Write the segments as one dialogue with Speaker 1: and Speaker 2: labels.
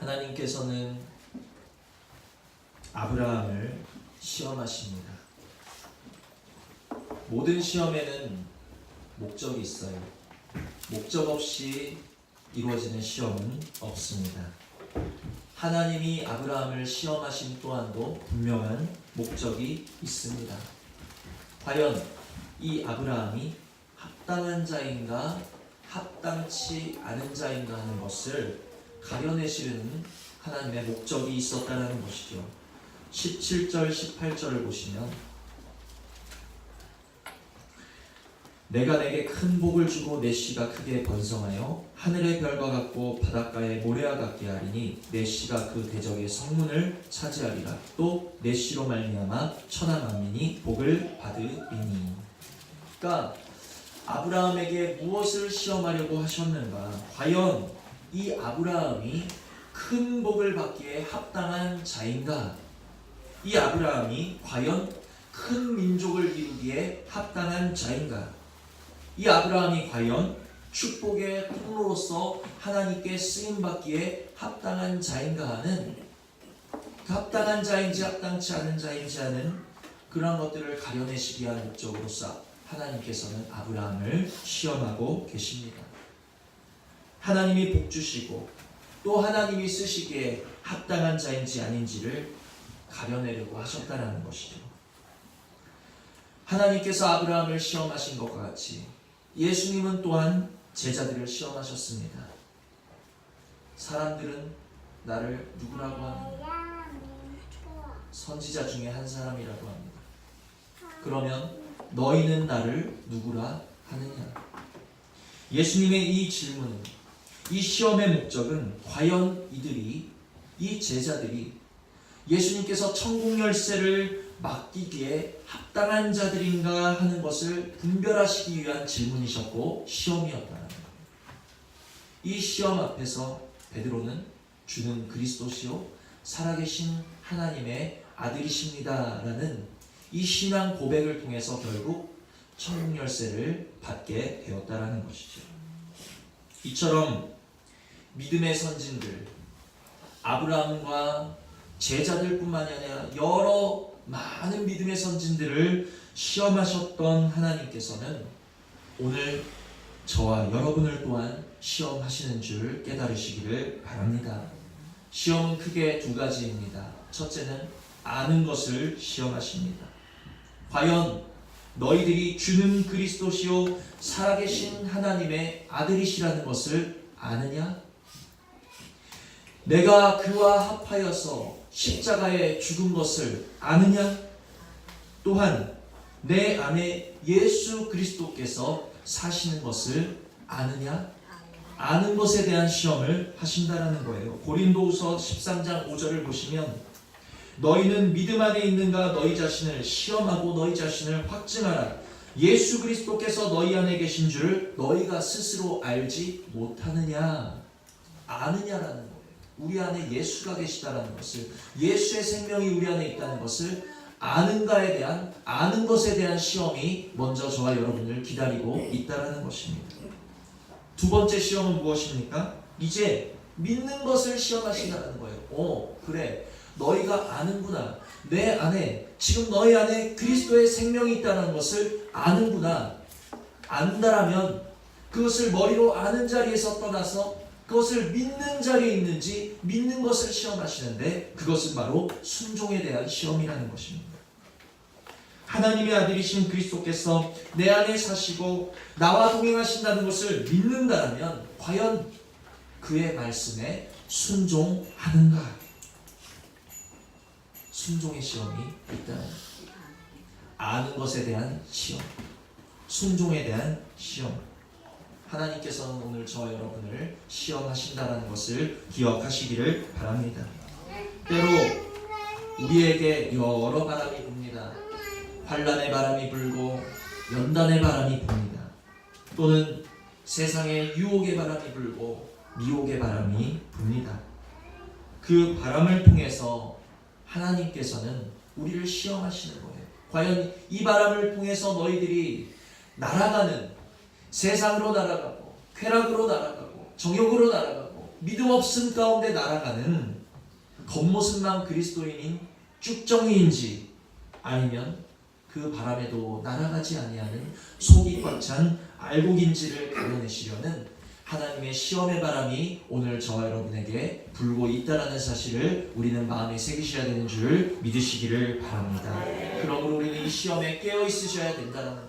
Speaker 1: 하나님께서는 아브라함을 시험하십니다. 모든 시험에는 목적이 있어요. 목적 없이 이루어지는 시험은 없습니다. 하나님이 아브라함을 시험하신 또한도 분명한 목적이 있습니다. 과연 이 아브라함이 합당한 자인가 합당치 않은 자인가 하는 것을 가려내시는 하나님의 목적이 있었다는 것이죠. 17절 18절을 보시면 내가 내게 큰 복을 주고 내 씨가 크게 번성하여 하늘의 별과 같고 바닷가의 모래와 같게 하리니 내 씨가 그 대적의 성문을 차지하리라. 또 내 씨로 말미암아 천하 만민이 복을 받으리니. 그러니까 아브라함에게 무엇을 시험하려고 하셨는가? 과연 이 아브라함이 큰 복을 받기에 합당한 자인가? 이 아브라함이 과연 큰 민족을 이루기에 합당한 자인가? 이 아브라함이 과연 축복의 통로로서 하나님께 쓰임받기에 합당한 자인가 하는 그 합당한 자인지 합당치 않은 자인지 하는 그런 것들을 가려내시기 위한 목적으로서 하나님께서는 아브라함을 시험하고 계십니다. 하나님이 복 주시고 또 하나님이 쓰시기에 합당한 자인지 아닌지를 가려내려고 하셨다는 것이죠. 하나님께서 아브라함을 시험하신 것과 같이 예수님은 또한 제자들을 시험하셨습니다. 사람들은 나를 누구라고 하는가? 선지자 중에 한 사람이라고 합니다. 그러면 너희는 나를 누구라 하느냐? 예수님의 이 질문은, 이 시험의 목적은 과연 이 제자들이 예수님께서 천국 열쇠를 맡기기에 합당한 자들인가 하는 것을 분별하시기 위한 질문이셨고 시험이었다는 거예요. 이 시험 앞에서 베드로는 주는 그리스도시요 살아계신 하나님의 아들이십니다라는 이 신앙 고백을 통해서 결국 천국 열쇠를 받게 되었다는 것이죠. 이처럼 믿음의 선진들 아브라함과 제자들뿐만이 아니라 여러 많은 믿음의 선진들을 시험하셨던 하나님께서는 오늘 저와 여러분을 또한 시험하시는 줄 깨달으시기를 바랍니다. 시험은 크게 두 가지입니다. 첫째는 아는 것을 시험하십니다. 과연 너희들이 주는 그리스도시요 살아계신 하나님의 아들이시라는 것을 아느냐? 내가 그와 합하여서 십자가에 죽은 것을 아느냐? 또한 내 안에 예수 그리스도께서 사시는 것을 아느냐? 아는 것에 대한 시험을 하신다라는 거예요. 고린도후서 13장 5절을 보시면 너희는 믿음 안에 있는가 너희 자신을 시험하고 너희 자신을 확증하라. 예수 그리스도께서 너희 안에 계신 줄 너희가 스스로 알지 못하느냐? 아느냐라는 거예요. 우리 안에 예수가 계시다라는 것을, 예수의 생명이 우리 안에 있다는 것을 아는 것에 대한 시험이 먼저 저와 여러분을 기다리고 있다라는 것입니다. 두 번째 시험은 무엇입니까? 이제 믿는 것을 시험하신다는 거예요. 그래. 너희가 아는구나. 내 안에, 지금 너희 안에 그리스도의 생명이 있다는 것을 아는구나. 안다라면 그것을 머리로 아는 자리에서 떠나서 그것을 믿는 자리에 있는지 믿는 것을 시험하시는데 그것은 바로 순종에 대한 시험이라는 것입니다. 하나님의 아들이신 그리스도께서 내 안에 사시고 나와 동행하신다는 것을 믿는다면 과연 그의 말씀에 순종하는가? 순종의 시험이 있다는 것. 아는 것에 대한 시험, 순종에 대한 시험. 하나님께서는 오늘 저와 여러분을 시험하신다는 것을 기억하시기를 바랍니다. 때로 우리에게 여러 바람이 붑니다. 환난의 바람이 불고 연단의 바람이 붑니다. 또는 세상의 유혹의 바람이 불고 미혹의 바람이 붑니다. 그 바람을 통해서 하나님께서는 우리를 시험하시는 거예요. 과연 이 바람을 통해서 너희들이 날아가는 세상으로 날아가고 쾌락으로 날아가고 정욕으로 날아가고 믿음 없음 가운데 날아가는 겉모습만 그리스도인인 쭉정이인지 아니면 그 바람에도 날아가지 아니하는 속이 꽉 찬 알곡인지를 가려내시려는 하나님의 시험의 바람이 오늘 저와 여러분에게 불고 있다라는 사실을 우리는 마음에 새기셔야 되는 줄 믿으시기를 바랍니다. 그러므로 우리는 이 시험에 깨어 있으셔야 된다는 거예요.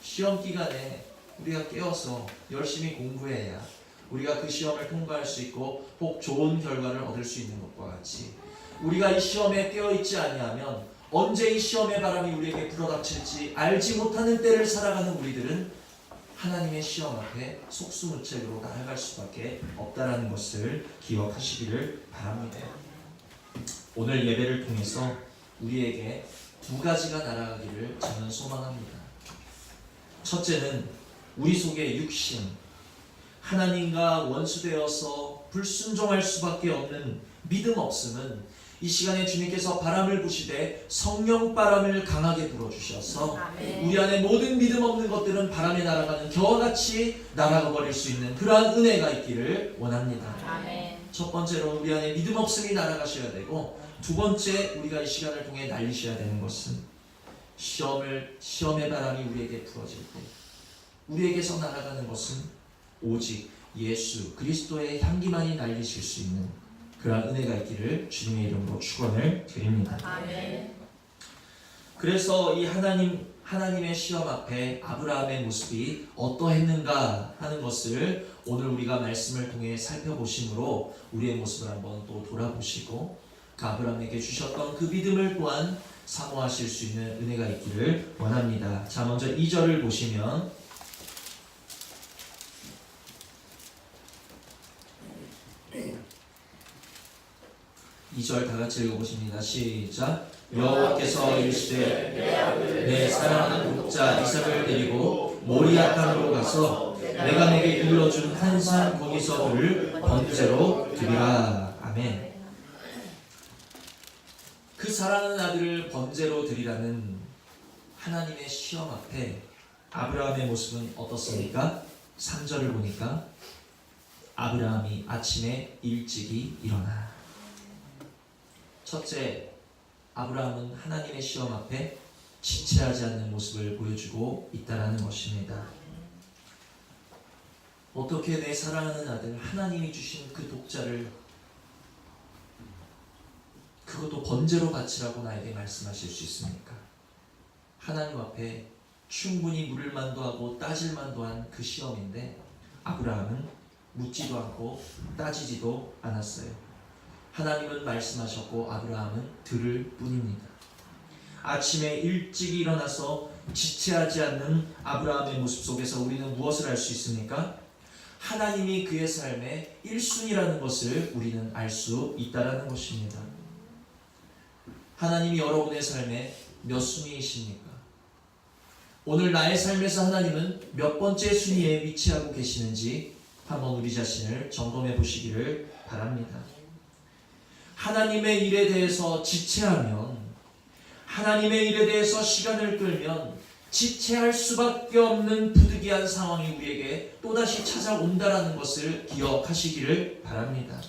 Speaker 1: 시험 기간에 우리가 깨어서 열심히 공부해야 우리가 그 시험을 통과할 수 있고 꼭 좋은 결과를 얻을 수 있는 것과 같이 우리가 이 시험에 깨어있지 아니하면 언제 이 시험의 바람이 우리에게 불어닥칠지 알지 못하는 때를 살아가는 우리들은 하나님의 시험 앞에 속수무책으로 날아갈 수밖에 없다는 것을 기억하시기를 바랍니다. 오늘 예배를 통해서 우리에게 두 가지가 날아가기를 저는 소망합니다. 첫째는 우리 속의 육신, 하나님과 원수되어서 불순종할 수밖에 없는 믿음 없음은 이 시간에 주님께서 바람을 부시되 성령 바람을 강하게 불어주셔서 우리 안에 모든 믿음 없는 것들은 바람에 날아가는 겨와 같이 날아가 버릴 수 있는 그러한 은혜가 있기를 원합니다. 첫 번째로 우리 안에 믿음 없음이 날아가셔야 되고, 두 번째 우리가 이 시간을 통해 날리셔야 되는 것은 시험의 바람이 우리에게 불어질 때 우리에게서 날아가는 것은 오직 예수 그리스도의 향기만이 날리실 수 있는 그러한 은혜가 있기를 주님의 이름으로 축원을 드립니다. 아멘. 그래서 이 하나님의 시험 앞에 아브라함의 모습이 어떠했는가 하는 것을 오늘 우리가 말씀을 통해 살펴보심으로 우리의 모습을 한번 또 돌아보시고 그 아브라함에게 주셨던 그 믿음을 또한 사모하실 수 있는 은혜가 있기를 원합니다. 자, 먼저 2절을 보시면 2절 다 같이 읽어보십니다. 시작. 여호와께서 이르시되 내 사랑하는 독자 이삭을 데리고 모리아 땅으로 가서 내가 내게 일러준 한 산 거기서 그를 번제로 드리라. 아멘. 그 사랑하는 아들을 번제로 드리라는 하나님의 시험 앞에 아브라함의 모습은 어떻습니까? 3절을 보니까 아브라함이 아침에 일찍이 일어나. 첫째, 아브라함은 하나님의 시험 앞에 지체하지 않는 모습을 보여주고 있다는 것입니다. 어떻게 내 사랑하는 아들, 하나님이 주신 그 독자를 그것도 번제로 바치라고 나에게 말씀하실 수 있습니까? 하나님 앞에 충분히 물을 만도 하고 따질 만도 한 그 시험인데 아브라함은 묻지도 않고 따지지도 않았어요. 하나님은 말씀하셨고 아브라함은 들을 뿐입니다. 아침에 일찍 일어나서 지체하지 않는 아브라함의 모습 속에서 우리는 무엇을 알 수 있습니까? 하나님이 그의 삶의 1순위라는 것을 우리는 알 수 있다는 것입니다. 하나님이 여러분의 삶의 몇 순위이십니까? 오늘 나의 삶에서 하나님은 몇 번째 순위에 위치하고 계시는지 한번 우리 자신을 점검해 보시기를 바랍니다. 하나님의 일에 대해서 지체하면, 하나님의 일에 대해서 시간을 끌면 지체할 수밖에 없는 부득이한 상황이 우리에게 또다시 찾아온다는 것을 기억하시기를 바랍니다.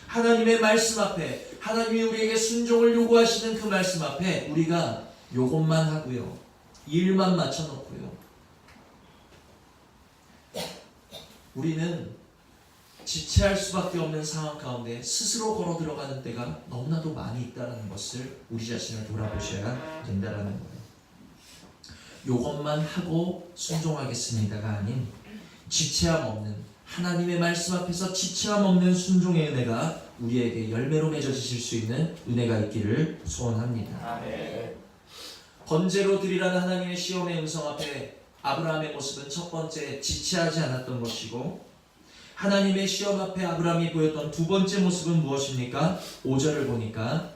Speaker 1: 하나님의 말씀 앞에, 하나님이 우리에게 순종을 요구하시는 그 말씀 앞에 우리가 요것만 하고요, 일만 맞춰놓고요, 우리는 지체할 수밖에 없는 상황 가운데 스스로 걸어 들어가는 때가 너무나도 많이 있다는 것을 우리 자신을 돌아보셔야 된다는 거예요. 요것만 하고 순종하겠습니다가 아닌 지체함 없는, 하나님의 말씀 앞에서 지체함 없는 순종의 은혜가 우리에게 열매로 맺어지실 수 있는 은혜가 있기를 소원합니다. 번제로 드리라는 하나님의 시험의 음성 앞에 아브라함의 모습은 첫 번째 지체하지 않았던 것이고, 하나님의 시험 앞에 아브라함이 보였던 두 번째 모습은 무엇입니까? 5절을 보니까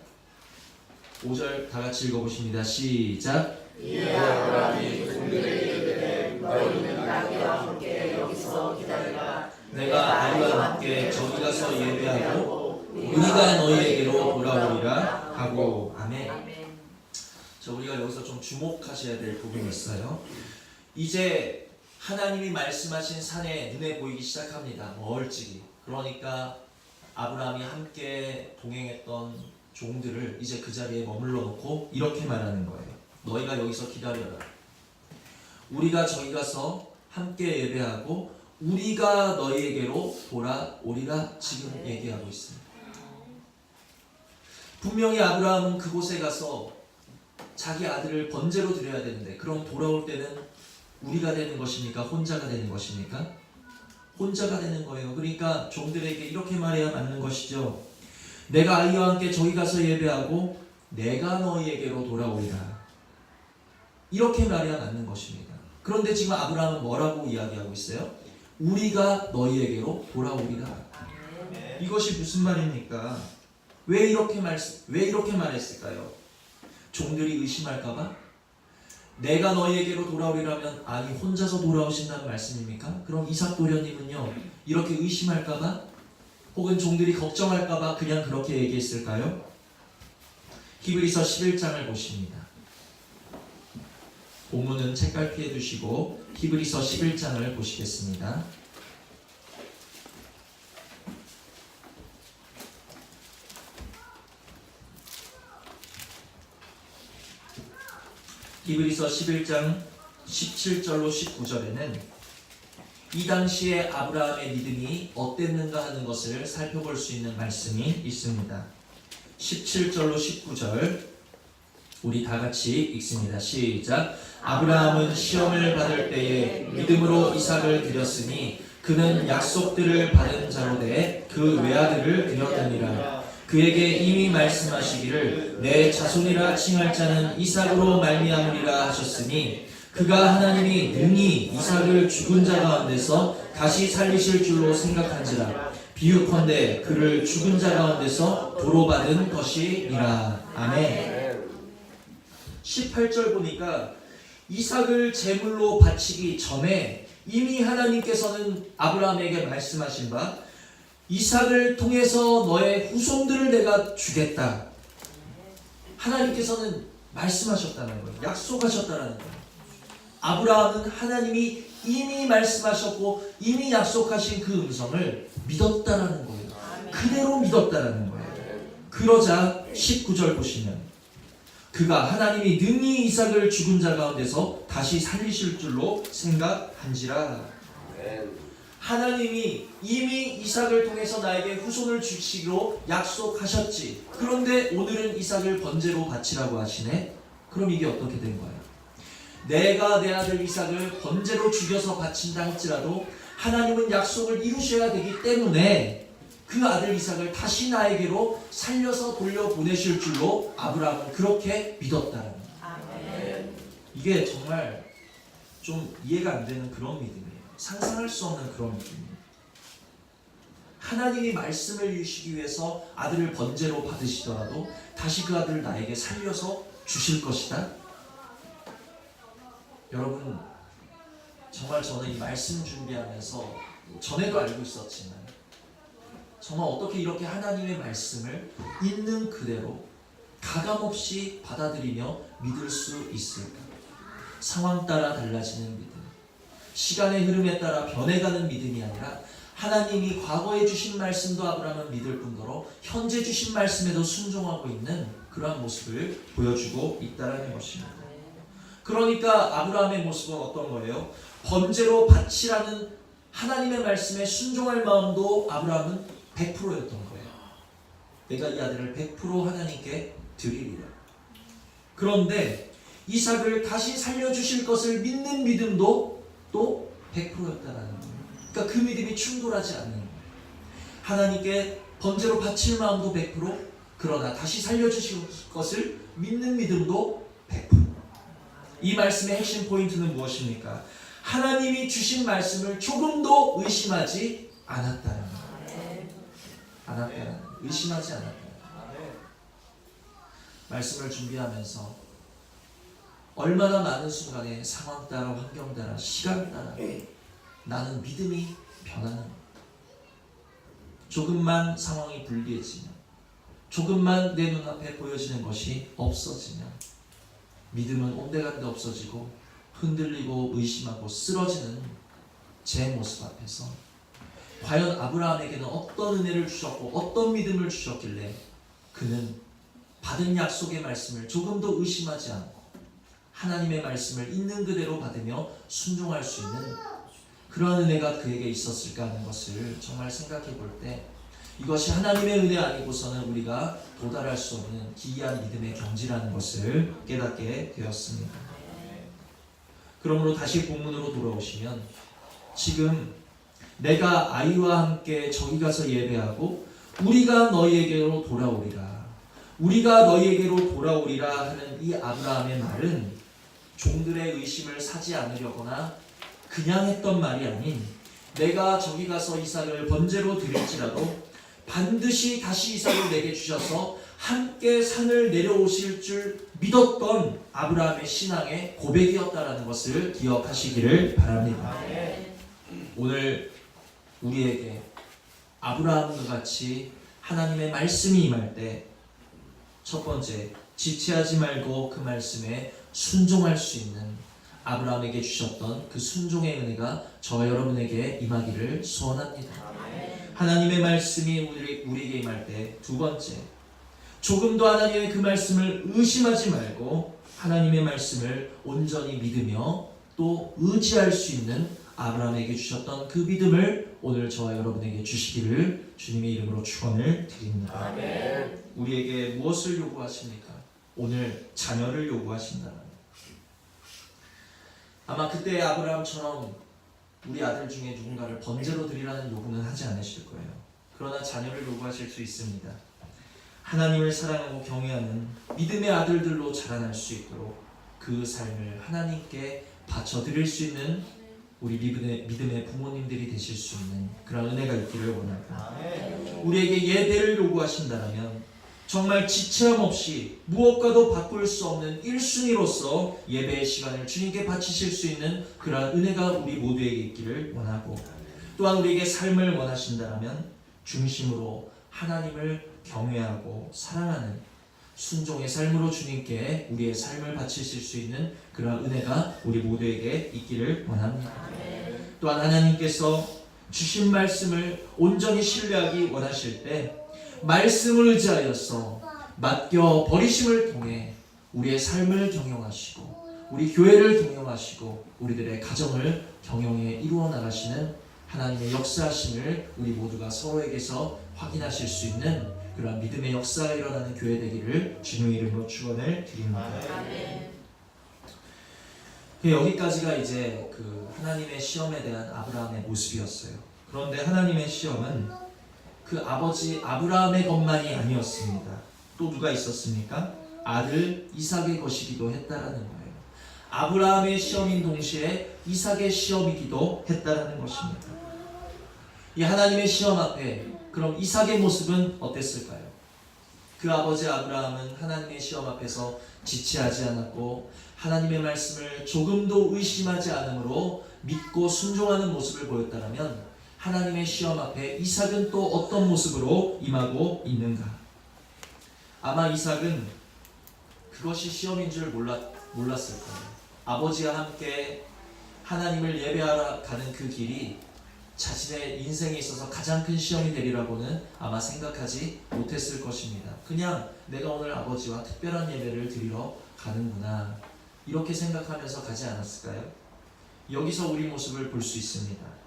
Speaker 1: 5절 다 같이 읽어보십니다. 시작.
Speaker 2: 이에 아브라함이 종들에게 이르되 너희는 나와 함께 여기서 기다리라.
Speaker 1: 내가 아이와 함께 저기 가서 예배하고 우리가 너희에게로 돌아오리라 하고. 아멘. 자, 우리가 여기서 좀 주목하셔야 될 부분이 있어요. 이제 하나님이 말씀하신 산에 눈에 보이기 시작합니다. 멀찍이. 그러니까 아브라함이 함께 동행했던 종들을 이제 그 자리에 머물러 놓고 이렇게 말하는 거예요. 너희가 여기서 기다려라. 우리가 저기 가서 함께 예배하고 우리가 너희에게로 돌아오리라. 지금 얘기하고 있습니다. 분명히 아브라함은 그곳에 가서 자기 아들을 번제로 드려야 되는데, 그럼 돌아올 때는 우리가 되는 것입니까? 혼자가 되는 것입니까? 혼자가 되는 거예요. 그러니까 종들에게 이렇게 말해야 맞는 것이죠. 내가 아이와 함께 저기 가서 예배하고 내가 너희에게로 돌아오리라. 이렇게 말해야 맞는 것입니다. 그런데 지금 아브라함은 뭐라고 이야기하고 있어요? 우리가 너희에게로 돌아오리라. 이것이 무슨 말입니까? 왜 이렇게 말했을까요? 종들이 의심할까봐? 내가 너희에게로 돌아오리라면 아니 혼자서 돌아오신다는 말씀입니까? 그럼 이삭 도련님은요 이렇게 의심할까봐? 혹은 종들이 걱정할까봐 그냥 그렇게 얘기했을까요? 히브리서 11장을 보십니다. 본문은 책갈피에 두시고 히브리서 11장을 보시겠습니다. 히브리서 11장 17절로 19절에는 이 당시에 아브라함의 믿음이 어땠는가 하는 것을 살펴볼 수 있는 말씀이 있습니다. 17절로 19절 우리 다 같이 읽습니다. 시작. 아브라함은 시험을 받을 때에 믿음으로 이삭을 드렸으니 그는 약속들을 받은 자로 돼 그 외아들을 드렸더니라. 그에게 이미 말씀하시기를 내 자손이라 칭할 자는 이삭으로 말미암으리라 하셨으니 그가 하나님이 능히 이삭을 죽은 자 가운데서 다시 살리실 줄로 생각한지라. 비유컨대 그를 죽은 자 가운데서 도로 받은 것이니라. 아멘. 18절 보니까 이삭을 제물로 바치기 전에 이미 하나님께서는 아브라함에게 말씀하신 바 이삭을 통해서 너의 후손들을 내가 주겠다. 하나님께서는 말씀하셨다는 거예요. 약속하셨다는 거예요. 아브라함은 하나님이 이미 말씀하셨고 이미 약속하신 그 음성을 믿었다라는 거예요. 그대로 믿었다라는 거예요. 그러자 19절 보시면 그가 하나님이 능히 이삭을 죽은 자 가운데서 다시 살리실 줄로 생각한지라. 하나님이 이미 이삭을 통해서 나에게 후손을 주시기로 약속하셨지. 그런데 오늘은 이삭을 번제로 바치라고 하시네. 그럼 이게 어떻게 된 거예요? 내가 내 아들 이삭을 번제로 죽여서 바친다 할지라도 하나님은 약속을 이루셔야 되기 때문에 그 아들 이삭을 다시 나에게로 살려서 돌려보내실 줄로 아브라함은 그렇게 믿었다는 거예요. 이게 정말 좀 이해가 안 되는 그런 믿음이에요. 상상할 수 없는 그런 믿음이에요. 하나님이 말씀을 주시기 위해서 아들을 번제로 받으시더라도 다시 그 아들을 나에게 살려서 주실 것이다. 여러분 정말 저는 이 말씀 준비하면서 전에도 알고 있었지만 정말 어떻게 이렇게 하나님의 말씀을 있는 그대로 가감없이 받아들이며 믿을 수 있을까? 상황 따라 달라지는 믿음, 시간의 흐름에 따라 변해가는 믿음이 아니라 하나님이 과거에 주신 말씀도 아브라함은 믿을 뿐더러 현재 주신 말씀에도 순종하고 있는 그러한 모습을 보여주고 있다는 것입니다. 그러니까 아브라함의 모습은 어떤 거예요? 번제로 바치라는 하나님의 말씀에 순종할 마음도 아브라함은 100%였던 거예요. 내가 이 아들을 100% 하나님께 드리리라. 그런데 이삭을 다시 살려주실 것을 믿는 믿음도 또 100%였다는 거예요. 그러니까 그 믿음이 충돌하지 않는 거예요. 하나님께 번제로 바칠 마음도 100%, 그러나 다시 살려주실 것을 믿는 믿음도 100%. 이 말씀의 핵심 포인트는 무엇입니까? 하나님이 주신 말씀을 조금도 의심하지 않았다는 거예요. 의심하지 않았다는 거예요. 말씀을 준비하면서 얼마나 많은 순간에 상황 따라 환경 따라 시간 따라 나는 믿음이 변하는 거예요. 조금만 상황이 불리해지면, 조금만 내 눈앞에 보여지는 것이 없어지면 믿음은 온데간데 없어지고 흔들리고 의심하고 쓰러지는 제 모습 앞에서 과연 아브라함에게는 어떤 은혜를 주셨고 어떤 믿음을 주셨길래 그는 받은 약속의 말씀을 조금도 의심하지 않고 하나님의 말씀을 있는 그대로 받으며 순종할 수 있는 그러한 은혜가 그에게 있었을까 하는 것을 정말 생각해 볼 때 이것이 하나님의 은혜 아니고서는 우리가 도달할 수 없는 기이한 믿음의 경지라는 것을 깨닫게 되었습니다. 그러므로 다시 본문으로 돌아오시면 지금 내가 아이와 함께 저기 가서 예배하고 우리가 너희에게로 돌아오리라 우리가 너희에게로 돌아오리라 하는 이 아브라함의 말은 종들의 의심을 사지 않으려거나 그냥 했던 말이 아닌 내가 저기 가서 이삭을 번제로 드릴지라도 반드시 다시 이삭을 내게 주셔서 함께 산을 내려오실 줄 믿었던 아브라함의 신앙의 고백이었다라는 것을 기억하시기를 바랍니다. 오늘 우리에게 아브라함과 같이 하나님의 말씀이 임할 때 첫 번째, 지체하지 말고 그 말씀에 순종할 수 있는 아브라함에게 주셨던 그 순종의 은혜가 저와 여러분에게 임하기를 소원합니다. 하나님의 말씀이 우리에게 임할 때 두 번째, 조금도 하나님의 그 말씀을 의심하지 말고 하나님의 말씀을 온전히 믿으며 또 의지할 수 있는 아브라함에게 주셨던 그 믿음을 오늘 저와 여러분에게 주시기를 주님의 이름으로 축원을 드립니다.
Speaker 2: 아멘.
Speaker 1: 우리에게 무엇을 요구하십니까? 오늘 자녀를 요구하신다는. 아마 그때 아브라함처럼 우리 아들 중에 누군가를 번제로 드리라는 요구는 하지 않으실 거예요. 그러나 자녀를 요구하실 수 있습니다. 하나님을 사랑하고 경외하는 믿음의 아들들로 자라날 수 있도록 그 삶을 하나님께 바쳐드릴 수 있는 우리 믿음의 부모님들이 되실 수 있는 그런 은혜가 있기를 원합니다. 우리에게 예배를 요구하신다면 정말 지체함 없이 무엇과도 바꿀 수 없는 1순위로서 예배의 시간을 주님께 바치실 수 있는 그러한 은혜가 우리 모두에게 있기를 원하고 또한 우리에게 삶을 원하신다면 중심으로 하나님을 경외하고 사랑하는 순종의 삶으로 주님께 우리의 삶을 바치실 수 있는 그러한 은혜가 우리 모두에게 있기를 원합니다. 또한 하나님께서 주신 말씀을 온전히 신뢰하기 원하실 때 말씀을 의지하여서 맡겨 버리심을 통해 우리의 삶을 경영하시고 우리 교회를 경영하시고 우리들의 가정을 경영해 이루어 나가시는 하나님의 역사하심을 우리 모두가 서로에게서 확인하실 수 있는 그런 믿음의 역사가 일어나는 교회 되기를 주님의 이름으로 축원을 드립니다. 여기까지가 이제 그 하나님의 시험에 대한 아브라함의 모습이었어요. 그런데 하나님의 시험은 그 아버지 아브라함의 것만이 아니었습니다. 또 누가 있었습니까? 아들 이삭의 것이기도 했다라는 거예요. 아브라함의 시험인 동시에 이삭의 시험이기도 했다라는 것입니다. 이 하나님의 시험 앞에 그럼 이삭의 모습은 어땠을까요? 그 아버지 아브라함은 하나님의 시험 앞에서 지체하지 않았고 하나님의 말씀을 조금도 의심하지 않으므로 믿고 순종하는 모습을 보였다면 하나님의 시험 앞에 이삭은 또 어떤 모습으로 임하고 있는가? 아마 이삭은 그것이 시험인 줄 몰랐을 거예요. 아버지와 함께 하나님을 예배하러 가는 그 길이 자신의 인생에 있어서 가장 큰 시험이 되리라고는 아마 생각하지 못했을 것입니다. 그냥 내가 오늘 아버지와 특별한 예배를 드리러 가는구나 이렇게 생각하면서 가지 않았을까요? 여기서 우리 모습을 볼 수 있습니다.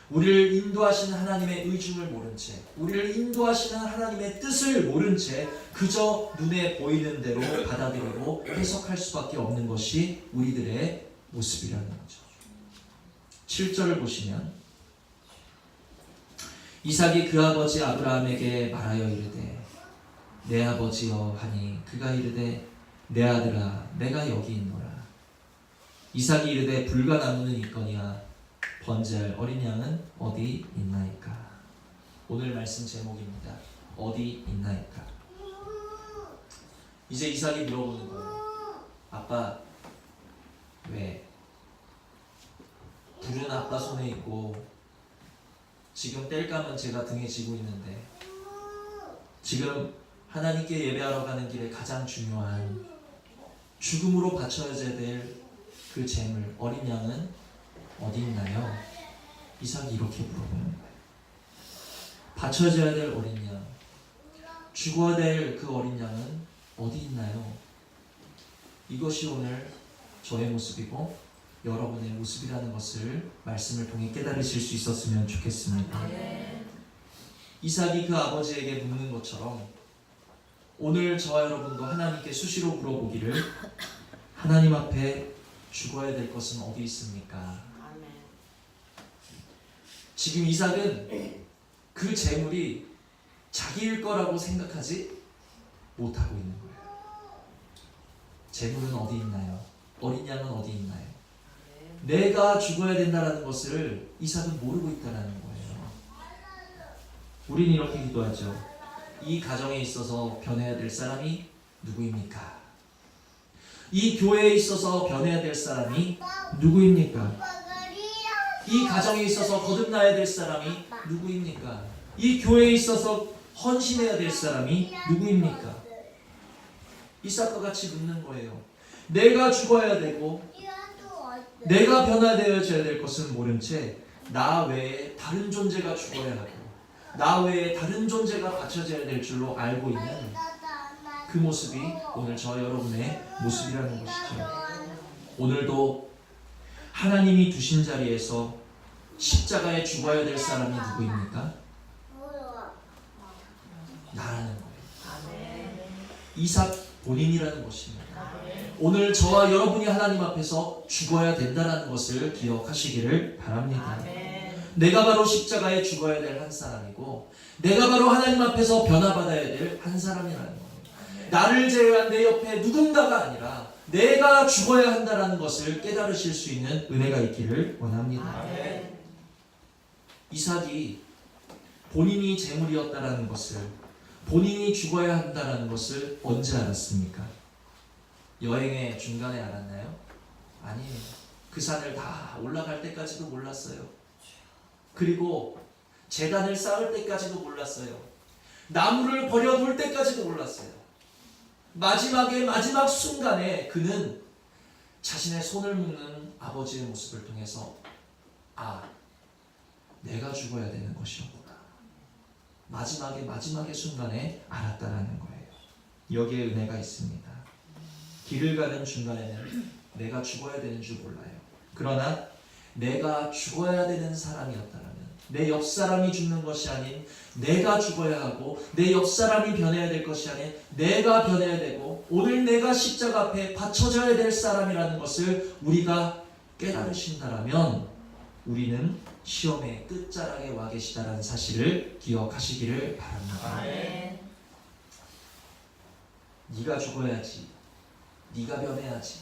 Speaker 1: 우리를 인도하시는 하나님의 의중을 모른 채 우리를 인도하시는 하나님의 뜻을 모른 채 그저 눈에 보이는 대로 받아들이고 해석할 수밖에 없는 것이 우리들의 모습이라는 거죠. 7절을 보시면 이삭이 그 아버지 아브라함에게 말하여 이르되 내 아버지여 하니 그가 이르되 내 아들아 내가 여기 있노라. 이삭이 이르되 불가나무는 있거니와 번제할 어린 양은 어디 있나이까. 오늘 말씀 제목입니다. 어디 있나이까. 이제 이삭이 물어보는 거예요. 아빠 왜? 불은 아빠 손에 있고 지금 땔감은 제가 등에 지고 있는데 지금 하나님께 예배하러 가는 길에 가장 중요한 죽음으로 바쳐져야 될 그 재물 어린 양은 어디 있나요? 이삭이 이렇게 물어보는 거예요. 바쳐져야 될 어린 양, 죽어야 될 그 어린 양은 어디 있나요? 이것이 오늘 저의 모습이고 여러분의 모습이라는 것을 말씀을 통해 깨달으실 수 있었으면 좋겠습니다. 이삭이 그 아버지에게 묻는 것처럼 오늘 저와 여러분도 하나님께 수시로 물어보기를, 하나님 앞에 죽어야 될 것은 어디 있습니까? 지금 이삭은 그 재물이 자기일 거라고 생각하지 못하고 있는 거예요. 재물은 어디 있나요? 어린 양은 어디 있나요? 내가 죽어야 된다는 것을 이삭은 모르고 있다는 거예요. 우리는 이렇게 기도하죠. 이 가정에 있어서 변해야 될 사람이 누구입니까? 이 교회에 있어서 변해야 될 사람이 누구입니까? 이 가정에 있어서 거듭나야 될 사람이 누구입니까? 이 교회에 있어서 헌신해야 될 사람이 누구입니까? 이삭과 같이 묻는 거예요. 내가 죽어야 되고 내가 변화되어져야 될 것은 모른 채 나 외에 다른 존재가 죽어야 하고 나 외에 다른 존재가 바쳐져야 될 줄로 알고 있는 그 모습이 오늘 저 여러분의 모습이라는 것이죠. 오늘도 하나님이 두신 자리에서 십자가에 죽어야 될 사람이 누구입니까? 나라는 거예요. 이삭 본인이라는 것입니다. 오늘 저와 여러분이 하나님 앞에서 죽어야 된다는 것을 기억하시기를 바랍니다. 내가 바로 십자가에 죽어야 될 한 사람이고 내가 바로 하나님 앞에서 변화받아야 될 한 사람이라는 거예요. 나를 제외한 내 옆에 누군가가 아니라 내가 죽어야 한다는 것을 깨달으실 수 있는 은혜가 있기를 원합니다. 이삭이 본인이 재물이었다는 것을, 본인이 죽어야 한다는 것을 언제 알았습니까? 여행의 중간에 알았나요? 아니에요. 그 산을 다 올라갈 때까지도 몰랐어요. 그리고 제단을 쌓을 때까지도 몰랐어요. 나무를 버려둘 때까지도 몰랐어요. 마지막 순간에 그는 자신의 손을 묶는 아버지의 모습을 통해서 내가 죽어야 되는 것이었구나. 마지막의 순간에 알았다라는 거예요. 여기에 은혜가 있습니다. 길을 가는 중간에는 내가 죽어야 되는 줄 몰라요. 그러나 내가 죽어야 되는 사람이었다면, 내 옆 사람이 죽는 것이 아닌 내가 죽어야 하고 내 옆 사람이 변해야 될 것이 아닌 내가 변해야 되고 오늘 내가 십자가 앞에 바쳐져야 될 사람이라는 것을 우리가 깨달으신다라면 우리는 시험의 끝자락에 와 계시다라는 사실을 기억하시기를 바랍니다. 네가 죽어야지, 네가 변해야지.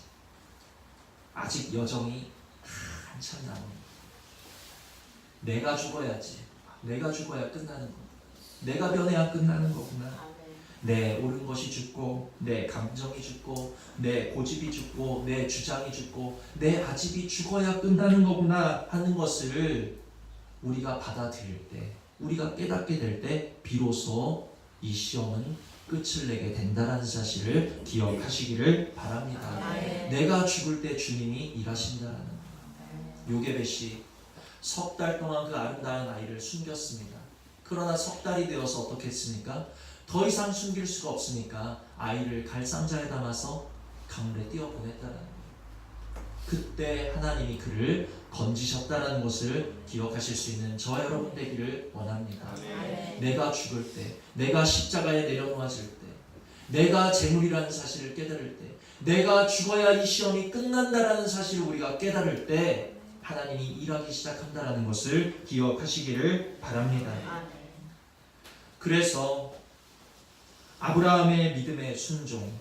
Speaker 1: 아직 여정이 한참 남습니다. 내가 죽어야지, 내가 죽어야 끝나는 거구나, 내가 변해야 끝나는 거구나. 내 옳은 것이 죽고 내 감정이 죽고 내 고집이 죽고 내 주장이 죽고 내 아집이 죽어야 끝나는 거구나 하는 것을 우리가 받아들일 때, 우리가 깨닫게 될 때 비로소 이 시험은 끝을 내게 된다는 사실을 기억하시기를 바랍니다. 내가 죽을 때 주님이 일하신다는 거예요. 요게벳이 석 달 동안 그 아름다운 아이를 숨겼습니다. 그러나 석 달이 되어서 어떻게 했습니까? 더 이상 숨길 수가 없으니까 아이를 갈상자에 담아서 강물에 띄어보냈다는 거예요. 그때 하나님이 그를 건지셨다는 것을 기억하실 수 있는 저와 여러분 되기를 원합니다. 내가 죽을 때, 내가 십자가에 내려놓아질 때, 내가 재물이라는 사실을 깨달을 때, 내가 죽어야 이 시험이 끝난다라는 사실을 우리가 깨달을 때 하나님이 일하기 시작한다는 것을 기억하시기를 바랍니다. 그래서 아브라함의 믿음의 순종,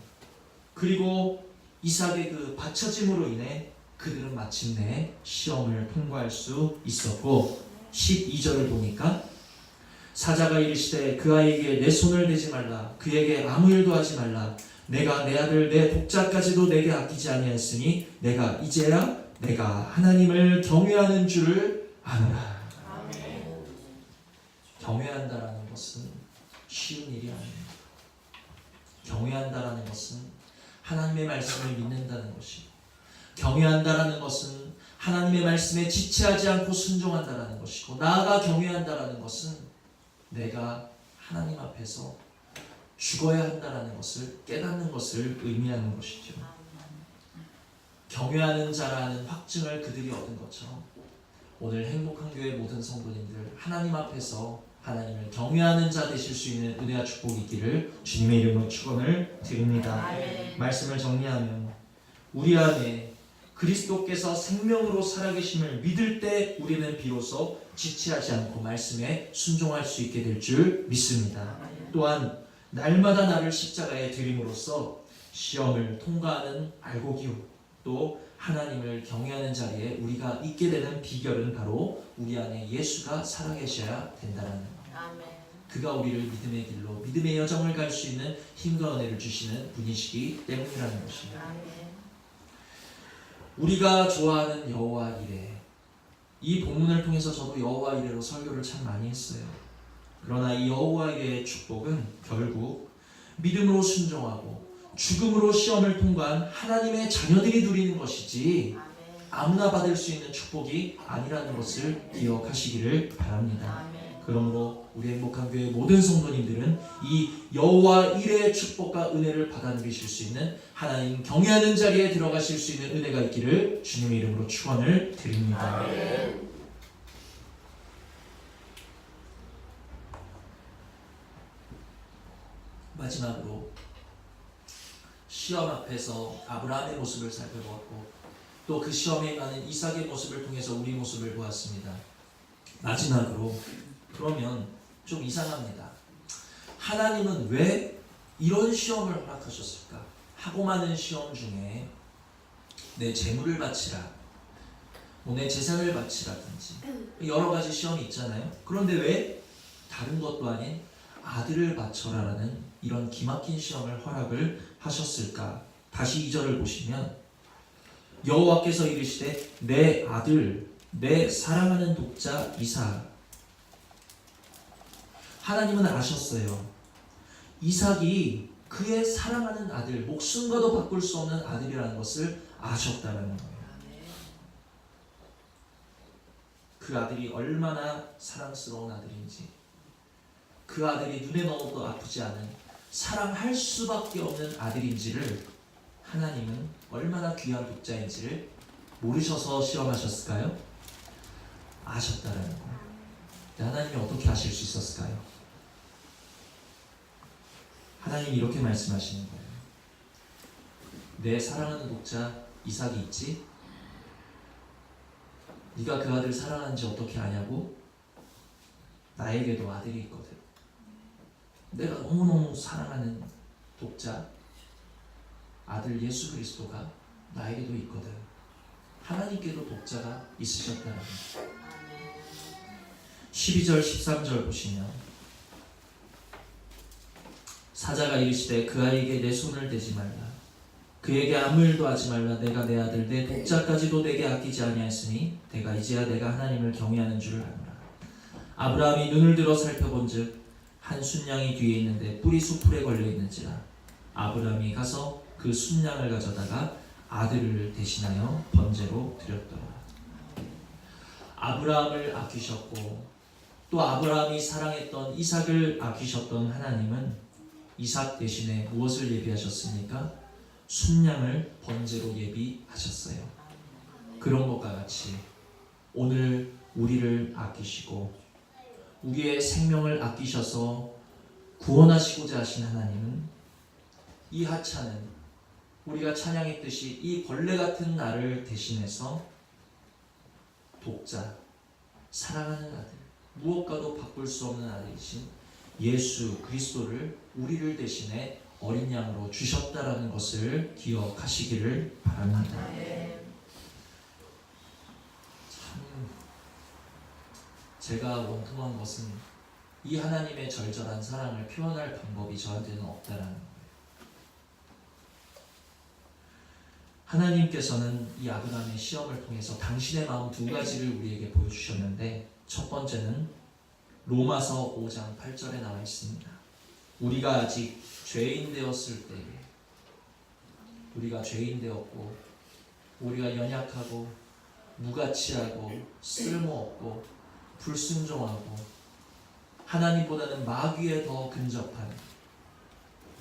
Speaker 1: 그리고 이삭의 그 바쳐짐으로 인해 그들은 마침내 시험을 통과할 수 있었고, 12절을 보니까 사자가 이르시되 그 아이에게 내 손을 대지 말라, 그에게 아무 일도 하지 말라. 내가 내 아들 내 독자까지도 내게 아끼지 아니하였으니 내가 이제야 내가 하나님을 경외하는 줄을 아노라. 경외한다라는 것은 쉬운 일이 아닙니다. 경외한다라는 것은 하나님의 말씀을 믿는다는 것이고, 경외한다라는 것은 하나님의 말씀에 지체하지 않고 순종한다라는 것이고, 나아가 경외한다라는 것은 내가 하나님 앞에서 죽어야 한다라는 것을 깨닫는 것을 의미하는 것이죠. 경외하는 자라는 확증을 그들이 얻은 것처럼 오늘 행복한 교회 모든 성도님들, 하나님 앞에서 하나님을 경외하는 자 되실 수 있는 은혜와 축복이 있기를 주님의 이름으로 축원을 드립니다. 말씀을 정리하면, 우리 안에 그리스도께서 생명으로 살아계심을 믿을 때 우리는 비로소 지체하지 않고 말씀에 순종할 수 있게 될 줄 믿습니다. 또한 날마다 나를 십자가에 드림으로써 시험을 통과하는 알곡이요, 또 하나님을 경외하는 자리에 우리가 있게 되는 비결은 바로 우리 안에 예수가 살아계셔야 된다는 것. 그가 우리를 믿음의 길로, 믿음의 여정을 갈 수 있는 힘과 은혜를 주시는 분이시기 때문이라는 것입니다. 우리가 좋아하는 여호와 이레, 이 본문을 통해서 저도 여호와 이레로 설교를 참 많이 했어요. 그러나 이 여호와 이레의 축복은 결국 믿음으로 순종하고 죽음으로 시험을 통과한 하나님의 자녀들이 누리는 것이지 아무나 받을 수 있는 축복이 아니라는 것을 기억하시기를 바랍니다. 그러므로 우리 행복한 교회 모든 성도님들은 이 여호와 이레의 축복과 은혜를 받아 누리실 수 있는, 하나님 경외하는 자리에 들어가실 수 있는 은혜가 있기를 주님의 이름으로 축원을 드립니다. 마지막으로 시험 앞에서 아브라함의 모습을 살펴보았고, 또 그 시험에 임하는 이삭의 모습을 통해서 우리 모습을 보았습니다. 마지막으로, 그러면 좀 이상합니다. 하나님은 왜 이런 시험을 허락하셨을까? 하고 많은 시험 중에 내 재물을 바치라, 내 재산을 바치라든지 여러 가지 시험이 있잖아요. 그런데 왜 다른 것도 아닌 아들을 바쳐라라는 이런 기막힌 시험을 허락을 하셨을까? 다시 2절을 보시면, 여호와께서 이르시되 내 아들, 내 사랑하는 독자 이삭. 하나님은 아셨어요. 이삭이 그의 사랑하는 아들, 목숨과도 바꿀 수 없는 아들이라는 것을 아셨다는 거예요. 그 아들이 얼마나 사랑스러운 아들인지, 그 아들이 눈에 넣어도 아프지 않은, 사랑할 수밖에 없는 아들인지를 하나님은 얼마나 귀한 독자인지를 모르셔서 시험하셨을까요? 아셨다라는 거예요. 하나님이 어떻게 아실 수 있었을까요? 하나님이 이렇게 말씀하시는 거예요. 내 사랑하는 독자 이삭이 있지? 네가 그 아들 사랑하는지 어떻게 아냐고? 나에게도 아들이 있거든. 내가 너무너무 사랑하는 독자 아들 예수 그리스도가 나에게도 있거든. 하나님께도 독자가 있으셨다는 거예요. 12절 13절 보시면, 사자가 이르시되 그 아이에게 내 손을 대지 말라, 그에게 아무 일도 하지 말라. 내가 내 아들 내 독자까지도 내게 아끼지 아니하였으니 내가 이제야 내가 하나님을 경외하는 줄을 아노라. 아브라함이 눈을 들어 살펴본즉 한 순양이 뒤에 있는데 뿔이 수풀에 걸려 있는지라. 아브라함이 가서 그 순양을 가져다가 아들을 대신하여 번제로 드렸더라. 아브라함을 아끼셨고, 또 아브라함이 사랑했던 이삭을 아끼셨던 하나님은 이삭 대신에 무엇을 예비하셨습니까? 순양을 번제로 예비하셨어요. 그런 것과 같이 오늘 우리를 아끼시고 우리의 생명을 아끼셔서 구원하시고자 하신 하나님은 이 하찮은, 우리가 찬양했듯이 이 벌레 같은 나를 대신해서 독자, 사랑하는 아들, 무엇과도 바꿀 수 없는 아들이신 예수 그리스도를 우리를 대신해 어린 양으로 주셨다라는 것을 기억하시기를 바랍니다. 참 제가 원통한 것은 이 하나님의 절절한 사랑을 표현할 방법이 저한테는 없다라는 거예요. 하나님께서는 이 아브라함의 시험을 통해서 당신의 마음 두 가지를 우리에게 보여주셨는데, 첫 번째는 로마서 5장 8절에 나와 있습니다. 우리가 아직 죄인 되었을 때에, 우리가 죄인 되었고 우리가 연약하고 무가치하고 쓸모없고 불순종하고 하나님보다는 마귀에 더 근접한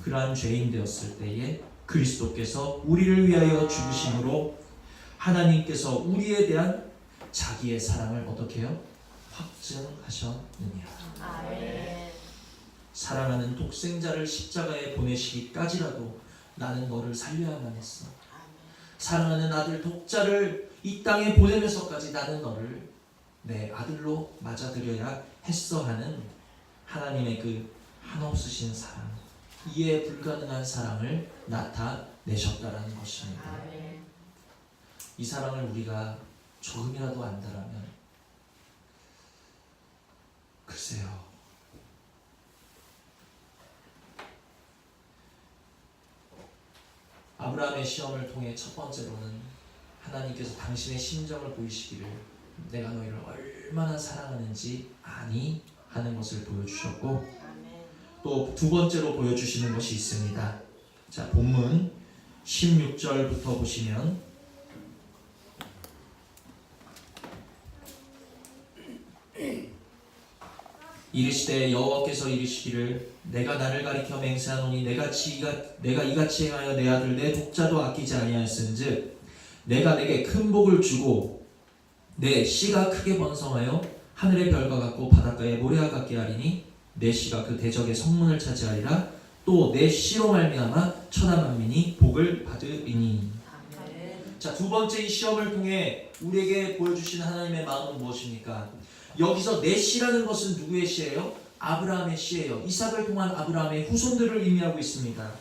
Speaker 1: 그러한 죄인 되었을 때에 그리스도께서 우리를 위하여 죽으심으로 하나님께서 우리에 대한 자기의 사랑을 어떻게 해요? 확증하셨느니라.
Speaker 2: 아멘.
Speaker 1: 사랑하는 독생자를 십자가에 보내시기까지라도 나는 너를 살려야만 했어. 사랑하는 아들 독자를 이 땅에 보내면서까지 나는 너를 내 아들로 맞아들여야 했어 하는 하나님의 그 한없으신 사랑, 이해 불가능한 사랑을 나타내셨다라는 것입니다.
Speaker 2: 아멘.
Speaker 1: 이 사랑을 우리가 조금이라도 안다라면 글쎄요, 아브라함의 시험을 통해 첫 번째로는 하나님께서 당신의 심정을 보이시기를 내가 너희를 얼마나 사랑하는지 아니 하는 것을 보여주셨고,
Speaker 2: 아멘.
Speaker 1: 또 두 번째로 보여주시는 것이 있습니다. 자, 본문 16절부터 보시면 이르시되 여호와께서 이르시기를 내가 나를 가리켜 맹세하노니 내가 이같이 행하여 내 아들 내 독자도 아끼지 아니하였은즉 내가 내게 큰 복을 주고 내 씨가 크게 번성하여 하늘의 별과 같고 바닷가의 모래와 같게 하리니 내 씨가 그 대적의 성문을 차지하리라. 또 내 씨로 말미암아 천하 만민이 복을 받으리니.
Speaker 2: 아멘.
Speaker 1: 자, 두 번째 이 시험을 통해 우리에게 보여주신 하나님의 마음은 무엇입니까? 여기서 내 씨라는 것은 누구의 씨예요? 아브라함의 씨예요. 이삭을 통한 아브라함의 후손들을 의미하고 있습니다.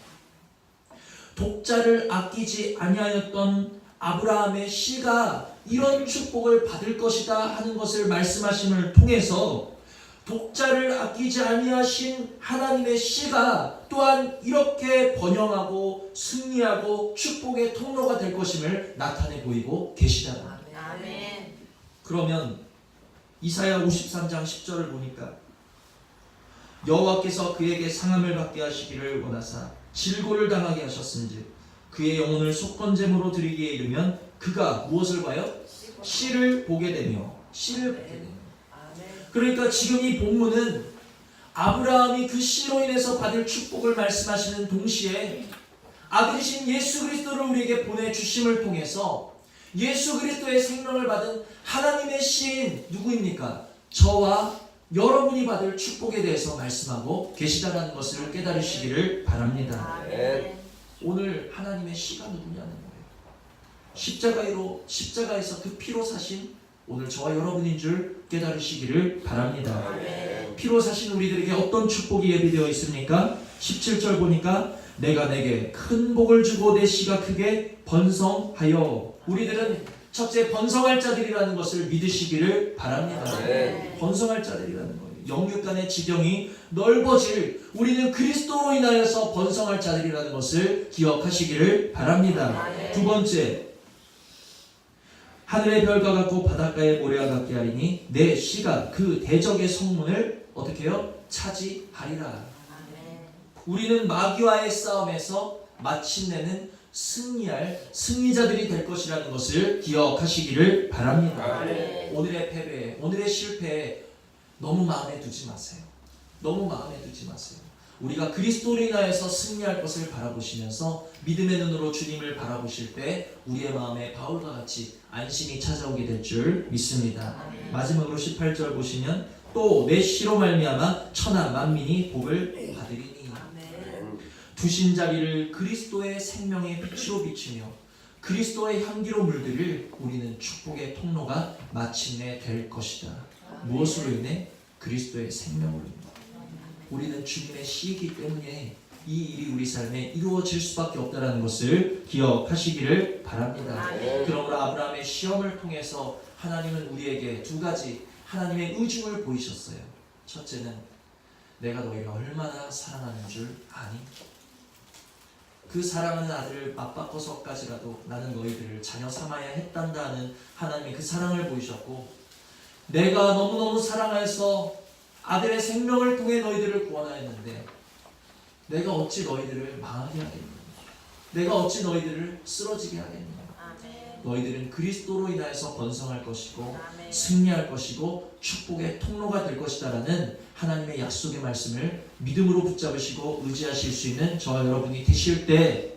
Speaker 1: 독자를 아끼지 아니하였던 아브라함의 씨가 이런 축복을 받을 것이다 하는 것을 말씀하심을 통해서 독자를 아끼지 아니하신 하나님의 씨가 또한 이렇게 번영하고 승리하고 축복의 통로가 될 것임을 나타내 보이고 계시다.
Speaker 2: 아멘.
Speaker 1: 그러면 이사야 53장 10절을 보니까 여호와께서 그에게 상함을 받게 하시기를 원하사 질고를 당하게 하셨은즉 그의 영혼을 속건제물로 드리기에 이르면 그가 무엇을 봐요? 씨를 보게 되며 씨를 보게 되며. 그러니까 지금 이 본문은 아브라함이 그 씨로 인해서 받을 축복을 말씀하시는 동시에 아들이신 예수 그리스도를 우리에게 보내주심을 통해서 예수 그리스도의 생명을 받은 하나님의 씨인 누구입니까? 저와 여러분이 받을 축복에 대해서 말씀하고 계시다라는 것을 깨달으시기를 바랍니다.
Speaker 2: 아멘.
Speaker 1: 오늘 하나님의 씨가 누구냐는 거예요. 십자가에서 그 피로 사신 오늘 저와 여러분인 줄 깨달으시기를 바랍니다.
Speaker 2: 아멘.
Speaker 1: 피로 사신 우리들에게 어떤 축복이 예비되어 있습니까? 17절 보니까 내가 내게 큰 복을 주고 내 씨가 크게 번성하여. 우리들은 첫째 번성할 자들이라는 것을 믿으시기를 바랍니다.
Speaker 2: 네.
Speaker 1: 번성할 자들이라는 거예요. 영육 간의 지경이 넓어질, 우리는 그리스도로 인하여서 번성할 자들이라는 것을 기억하시기를 바랍니다.
Speaker 2: 네.
Speaker 1: 두 번째, 하늘의 별과 같고 바닷가의 모래와 같게 하리니 내 씨가 그 대적의 성문을 어떻게 해요? 차지하리라.
Speaker 2: 아멘.
Speaker 1: 우리는 마귀와의 싸움에서 마침내는 승리할 승리자들이 될 것이라는 것을 기억하시기를 바랍니다.
Speaker 2: 네.
Speaker 1: 오늘의 패배, 오늘의 실패에 너무 마음에 두지 마세요. 너무 마음에 두지 마세요. 우리가 그리스도로 인하여서 승리할 것을 바라보시면서 믿음의 눈으로 주님을 바라보실 때 우리의 마음에 바울과 같이 안심이 찾아오게 될 줄 믿습니다.
Speaker 2: 아멘.
Speaker 1: 마지막으로 18절 보시면 또 내 씨로 말미암아 천하 만민이 복을 받으리니.
Speaker 2: 아멘.
Speaker 1: 두신 자리를 그리스도의 생명의 빛으로 비추며 그리스도의 향기로 물들을 우리는 축복의 통로가 마침내 될 것이다. 무엇으로 인해? 그리스도의 생명으로 인해. 우리는 주님의 씨이기 때문에 이 일이 우리 삶에 이루어질 수밖에 없다는 것을 기억하시기를 바랍니다. 그러므로 아브라함의 시험을 통해서 하나님은 우리에게 두 가지 하나님의 의중을 보이셨어요. 첫째는 내가 너희를 얼마나 사랑하는 줄 아니? 그 사랑하는 아들을 맞바꿔서까지라도 나는 너희들을 자녀 삼아야 했단다는 하나님의 그 사랑을 보이셨고, 내가 너무너무 사랑해서 아들의 생명을 통해 너희들을 구원하였는데 내가 어찌 너희들을 망하게 하겠느냐? 내가 어찌 너희들을 쓰러지게 하겠느냐?
Speaker 2: 아멘.
Speaker 1: 너희들은 그리스도로 인하여서 번성할 것이고
Speaker 2: 아멘.
Speaker 1: 승리할 것이고 축복의 통로가 될 것이다라는 하나님의 약속의 말씀을 믿음으로 붙잡으시고 의지하실 수 있는 저와 여러분이 되실 때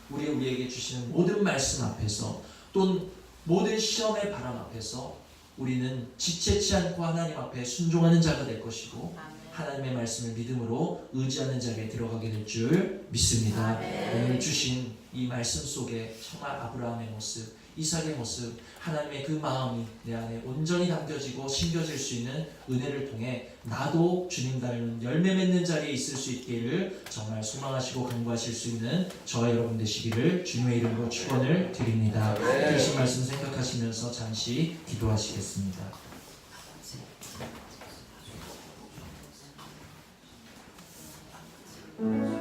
Speaker 1: 우리에게 주시는 모든 말씀 앞에서 또는 모든 시험의 바람 앞에서 우리는 지체치 않고 하나님 앞에 순종하는 자가 될 것이고
Speaker 2: 아멘.
Speaker 1: 하나님의 말씀을 믿음으로 의지하는 자리에 들어가게 될 줄 믿습니다.
Speaker 2: 아멘.
Speaker 1: 오늘 주신 이 말씀 속에 정말 아브라함의 모습, 이삭의 모습, 하나님의 그 마음이 내 안에 온전히 담겨지고 심겨질 수 있는 은혜를 통해 나도 주님 닮은 열매 맺는 자리에 있을 수 있기를 정말 소망하시고 간구하실 수 있는 저와 여러분 되시기를 주님의 이름으로 축원을 드립니다. 들으신 말씀 생각하시면서 잠시 기도하시겠습니다.
Speaker 2: 아멘.